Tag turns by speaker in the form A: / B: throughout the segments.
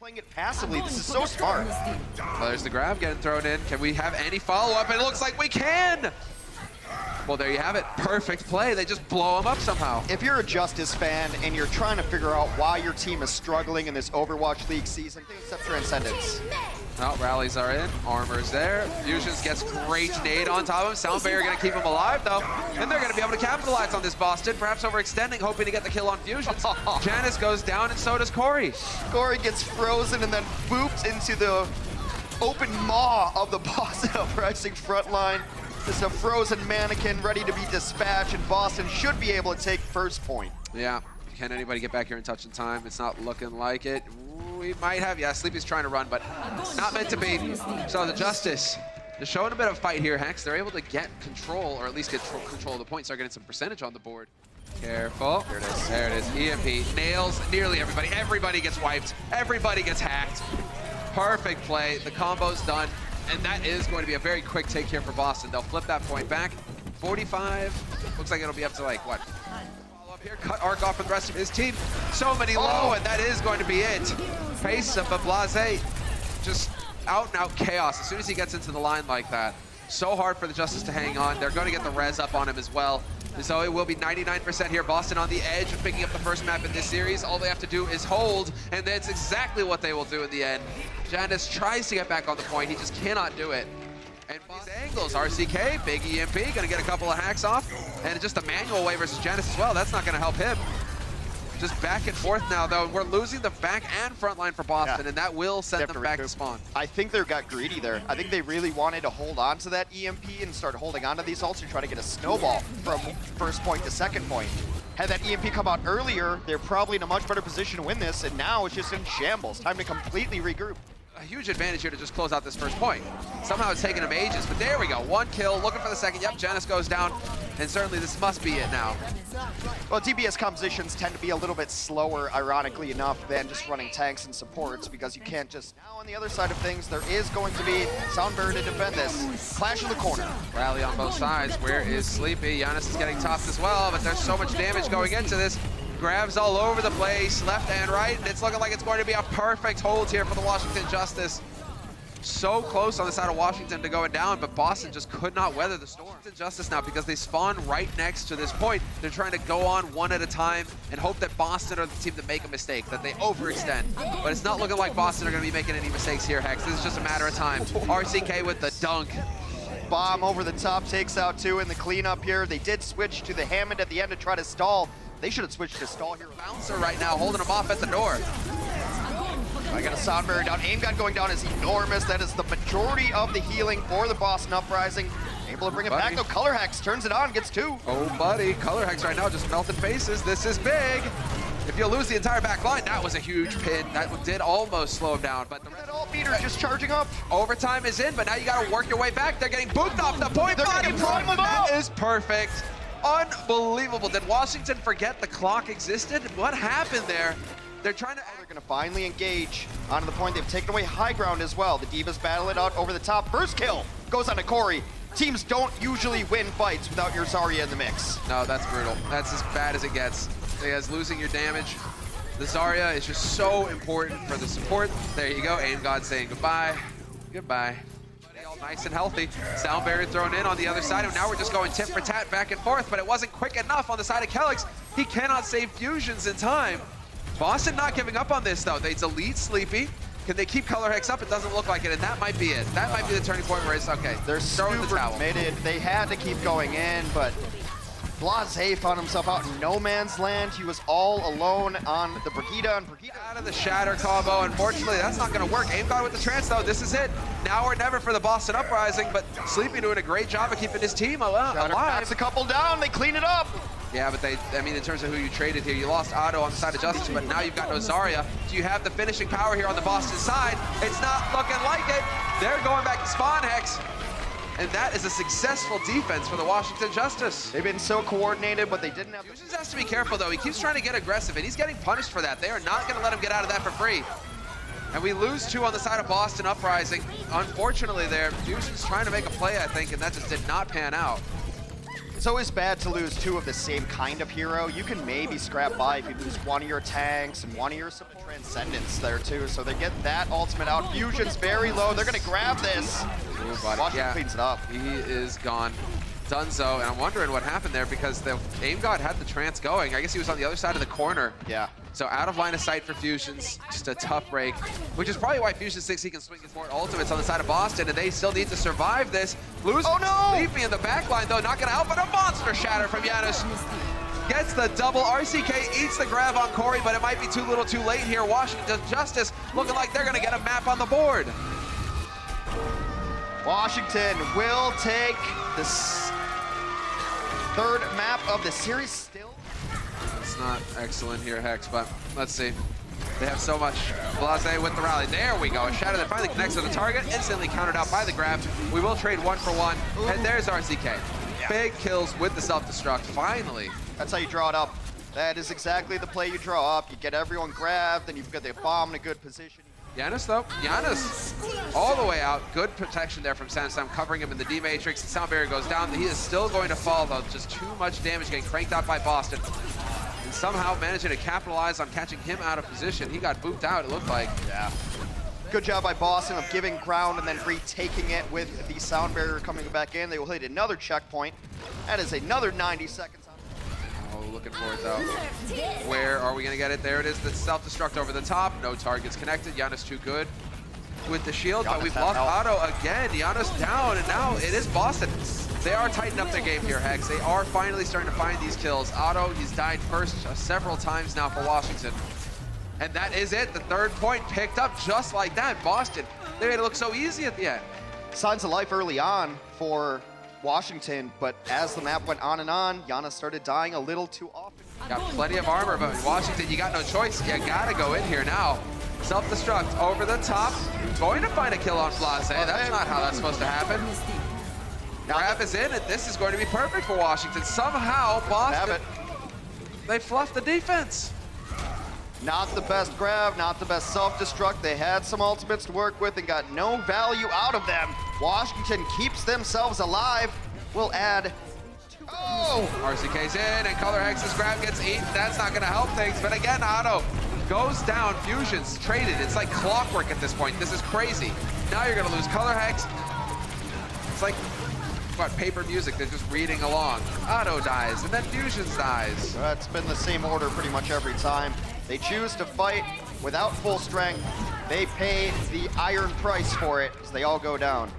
A: playing it passively. This is so smart.
B: Well, there's the grab getting thrown in. Can we have any follow-up? It looks like we can! Well, there you have it. Perfect play. They just blow him up somehow.
A: If you're a Justice fan and you're trying to figure out why your team is struggling in this Overwatch League season, accept Transcendence.
B: Oh, rallies are in. Armor's there. Fusions gets great nade on top of him. Sound Barrier going to keep him alive, though. And they're going to be able to capitalize on this Boston, perhaps overextending, hoping to get the kill on Fusions. Janice goes down, and so does Corey.
A: Corey gets frozen and then boops into the open maw of the Boston Uprising front line. This is a frozen mannequin ready to be dispatched, and Boston should be able to take first point.
B: Yeah. Can anybody get back here in touch in time? It's not looking like it. We might have. Yeah, Sleepy's trying to run, but not meant to be. So the Justice is showing a bit of a fight here, Hex. They're able to get control, or at least get control of the point, start getting some percentage on the board. Careful. There it is. There it is. EMP nails nearly everybody. Everybody gets wiped. Everybody gets hacked. Perfect play. The combo's done. And that is going to be a very quick take here for Boston. They'll flip that point back. 45. Looks like it'll be up to like, what? Follow up here. Cut Arc off for the rest of his team. So many low, and that is going to be it. Pace of Blase. Just out and out chaos as soon as he gets into the line like that. So hard for the Justice to hang on. They're going to get the res up on him as well. So it will be 99% here. Boston on the edge of picking up the first map in this series. All they have to do is hold, and that's exactly what they will do in the end. Janice tries to get back on the point. He just cannot do it. And these angles, RCK, big EMP, gonna get a couple of hacks off. And just a manual way versus Janice as well. That's not gonna help him. Just back and forth now, though. We're losing the back and front line for Boston, and that will send them back to spawn.
A: I think they got greedy there. I think they really wanted to hold on to that EMP and start holding on to these ults and try to get a snowball from first point to second point. Had that EMP come out earlier, they're probably in a much better position to win this, and now it's just in shambles. Time to completely regroup.
B: A huge advantage here to just close out this first point. Somehow it's taken him ages, but there we go. One kill, looking for the second. Yep, Janice goes down, and certainly this must be it now.
A: Well, DPS compositions tend to be a little bit slower, ironically enough, than just running tanks and supports, because you can't just... Now on the other side of things, there is going to be Sound Barrier to defend this. Clash in the corner.
B: Rally on both sides. Where is Sleepy? Giannis is getting topped as well, but there's so much damage going into this. Grabs all over the place, left and right, and it's looking like it's going to be a perfect hold here for the Washington Justice. So close on the side of Washington to going down, but Boston just could not weather the storm. Washington Justice now, because they spawn right next to this point, they're trying to go on one at a time and hope that Boston are the team that make a mistake, that they overextend. But it's not looking like Boston are going to be making any mistakes here, Hex. This is just a matter of time. RCK with the dunk.
A: Bomb over the top, takes out two in the cleanup here. They did switch to the Hammond at the end to try to stall. They should have switched to stall here.
B: Bouncer right now, holding him off at the door.
A: I got a Sound Barrier down. Aim gun going down is enormous. That is the majority of the healing for the Boston Uprising. Able to bring it back though. Color Hex turns it on, gets two.
B: Oh, buddy. Color Hex right now just melting faces. This is big. If you lose the entire back line, that was a huge pin. That did almost slow him down. But
A: that ult meter just charging up.
B: Overtime is in, but now you got to work your way back. They're getting booked off the point. That is perfect. Unbelievable. Did Washington forget the clock existed? What happened there? They're trying to...
A: They're going to finally engage onto the point. They've taken away high ground as well. The Divas battle it out over the top. First kill goes on to Corey. Teams don't usually win fights without your Zarya in the mix.
B: No, that's brutal. That's as bad as it gets. As losing your damage. The Zarya is just so important for the support. There you go. Aim God saying goodbye. Goodbye. Nice and healthy. Sound Barrier thrown in on the other side, and now we're just going tit for tat back and forth, but it wasn't quick enough on the side of Kelix. He cannot save Fusions in time. Boston not giving up on this, though. They delete Sleepy. Can they keep Color Hex up? It doesn't look like it, and that might be it. That might be the turning point where it's, okay,
A: they're
B: throwing the towel.
A: Committed. They had to keep going in, but Blase found himself out in no man's land. He was all alone on the Brigida, and Brigida
B: out of the Shatter combo. Unfortunately, that's not going to work. Aim God with the trance, though. This is it. Now or never for the Boston Uprising, but Sleepy doing a great job of keeping his team alive.
A: Backs a couple down. They clean it up.
B: Yeah, but I mean, in terms of who you traded here, you lost Otto on the side of Justice, but now you've got no Zarya. Do you have the finishing power here on the Boston side? It's not looking like it. They're going back to spawn, Hex. And that is a successful defense for the Washington Justice.
A: They've been so coordinated, but they didn't have...
B: Fusions has to be careful, though. He keeps trying to get aggressive, and he's getting punished for that. They are not going to let him get out of that for free. And we lose two on the side of Boston Uprising. Unfortunately there, Fusion's trying to make a play, I think, and that just did not pan out.
A: It's always bad to lose two of the same kind of hero. You can maybe scrap by if you lose one of your tanks and one of your Transcendence there too. So they get that ultimate out. Fusion's very low. They're gonna grab this. Washington cleans it up.
B: He is gone. Dunzo, and I'm wondering what happened there because the aim god had the trance going. I guess he was on the other side of the corner.
A: Yeah.
B: So out of line of sight for Fusions, just a tough break, which is probably why Fusion thinks he can swing his more ultimates on the side of Boston, and they still need to survive this. Lose, leave me in the back line though, not gonna help, but a monster shatter from Janus. Gets the double, RCK eats the grab on Corey, but it might be too little too late here. Washington Justice looking like they're gonna get a map on the board.
A: Washington will take this third map of the series still.
B: It's not excellent here, Hex, but let's see. They have so much blase with the rally. There we go. A shatter that finally connects to the target, instantly countered out by the grab. We will trade 1 for 1. And there's RCK. Yeah. Big kills with the self-destruct, finally.
A: That's how you draw it up. That is exactly the play you draw up. You get everyone grabbed, then you've got the bomb in a good position.
B: Janus though, Janus all the way out. Good protection there from Sam covering him in the D matrix. The sound barrier goes down. He is still going to fall though. Just too much damage getting cranked out by Boston. And somehow managing to capitalize on catching him out of position. He got booped out, it looked like.
A: Yeah. Good job by Boston of giving ground and then retaking it with the sound barrier coming back in. They will hit another checkpoint. That is another 90 seconds.
B: Oh, looking for it though. Where are we gonna get it? There it is, the self-destruct over the top. No targets connected. Janus too good with the shield, but we've lost Otto again. Janus down, and now it is Boston. They are tightening up their game here, Hex. They are finally starting to find these kills. Otto, he's died first several times now for Washington. And that is it. The third point picked up just like that. Boston, they made it look so easy at the end.
A: Signs of life early on for Washington, but as the map went on and on, Janus started dying a little too often.
B: Got plenty of armor, but Washington, you got no choice. You gotta go in here now. Self-destruct over the top. Going to find a kill on Blase. That's not how that's supposed to happen. Grab is in, and this is going to be perfect for Washington. Somehow, Boston, they fluffed the defense.
A: Not the best grab, not the best self-destruct. They had some ultimates to work with and got no value out of them. Washington keeps themselves alive. We'll add
B: RCK's in, and Color Hex's grab gets eaten. That's not gonna help things, but again, Otto goes down. Fusion's traded. It's like clockwork at this point. This is crazy. Now you're gonna lose Color Hex. It's like, what, paper music. They're just reading along. Otto dies, and then Fusions dies.
A: It's been the same order pretty much every time. They choose to fight without full strength. They pay the iron price for it as they all go down.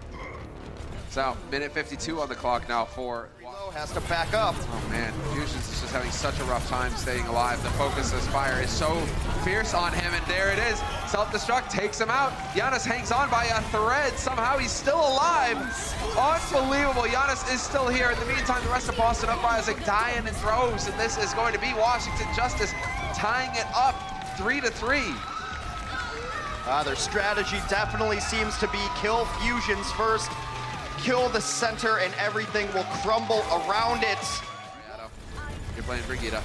B: So, minute 52 on the clock now for...
A: Has to back up.
B: Oh man, Fusions is just having such a rough time staying alive. The focus as fire is so fierce on him, and there it is. Self-destruct takes him out. Janus hangs on by a thread. Somehow he's still alive. Unbelievable. Janus is still here. In the meantime, the rest of Boston Uprising dying in throws, and this is going to be Washington Justice tying it up 3-3.
A: Their strategy definitely seems to be kill Fusions first, kill the center, and everything will crumble around it.
B: You're playing Brigitte.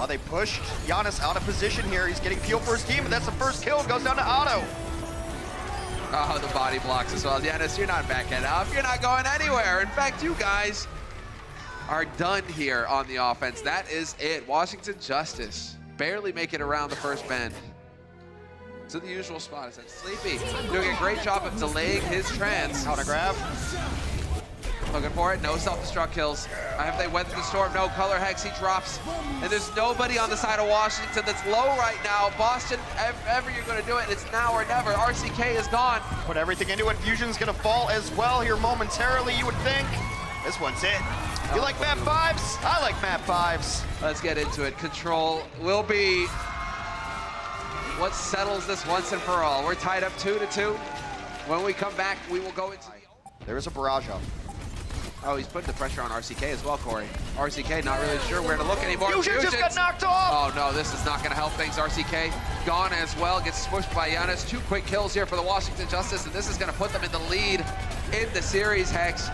A: They pushed Janus out of position here. He's getting fuel for his team, but that's the first kill. Goes down to Otto.
B: Oh, the body blocks as well. Janus, you're not backing up. You're not going anywhere. In fact, you guys are done here on the offense. That is it. Washington Justice barely make it around the first bend. To the usual spot. It's Sleepy doing a great job of delaying his trance.
A: How to grab.
B: Looking for it. No self-destruct kills. Have they weathered the storm? No. Color Hex, he drops. And there's nobody on the side of Washington that's low right now. Boston, ever you're going to do it, it's now or never. RCK is gone.
A: Put everything into it. Fusion's going to fall as well here momentarily, you would think. This one's it. You like map 5s? I like map 5s.
B: Let's get into it. Control will be what settles this once and for all. We're tied up 2-2. When we come back, we will go into the...
A: There is a barrage up.
B: Oh, he's putting the pressure on RCK as well, Corey. RCK not really sure where to look anymore.
A: Fusion just got knocked off!
B: Oh no, this is not gonna help things. RCK gone as well, gets smushed by Janus. 2 quick kills here for the Washington Justice, and this is gonna put them in the lead in the series, Hex.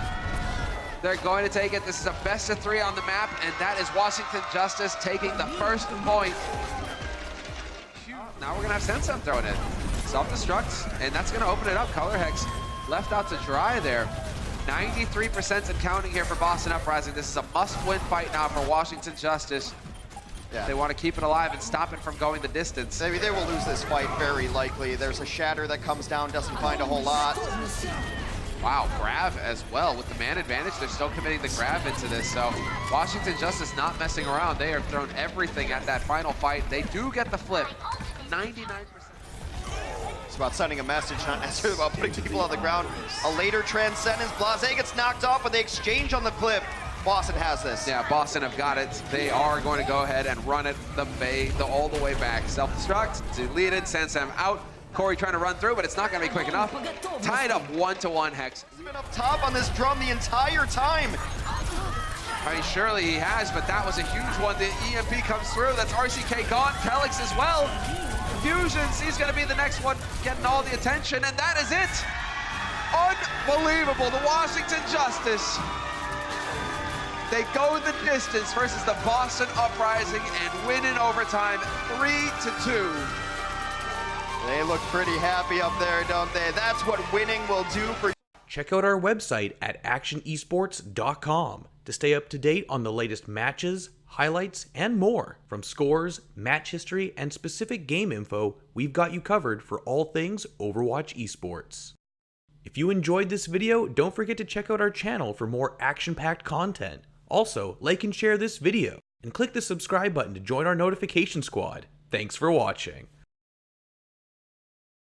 B: They're going to take it. This is a best of 3 on the map, and that is Washington Justice taking the first point. Now we're gonna have Sensum thrown in. Self-destruct, and that's gonna open it up. Color Hex left out to dry there. 93% and counting here for Boston Uprising. This is a must-win fight now for Washington Justice.
A: Yeah.
B: They want to keep it alive and stop it from going the distance.
A: Maybe they will lose this fight very likely. There's a shatter that comes down, doesn't find a whole lot.
B: Wow, grab as well. With the man advantage, they're still committing the grab into this. So Washington Justice not messing around. They have thrown everything at that final fight. They do get the flip. 99%.
A: It's about sending a message, not necessarily about putting people on the ground. A later Transcendence. Blase gets knocked off, but they exchange on the clip. Boston has this.
B: Yeah, Boston have got it. They are going to go ahead and run it all the way back. Self-destruct, deleted, sends them out. Corey trying to run through, but it's not going to be quick enough. Tied up 1-1, Hex.
A: He's been up top on this drum the entire time.
B: I mean, surely he has, but that was a huge one. The EMP comes through. That's RCK gone. Kelix as well. Fusions, he's going to be the next one getting all the attention, and that is it. Unbelievable. The Washington Justice. They go the distance versus the Boston Uprising and win in overtime 3-2.
A: They look pretty happy up there, don't they? That's what winning will do for you.
C: Check out our website at AkshonEsports.com to stay up to date on the latest matches, highlights, and more. From scores, match history, and specific game info, we've got you covered for all things Overwatch esports. If you enjoyed this video, don't forget to check out our channel for more action-packed content. Also, like and share this video, and click the subscribe button to join our notification squad. Thanks for watching.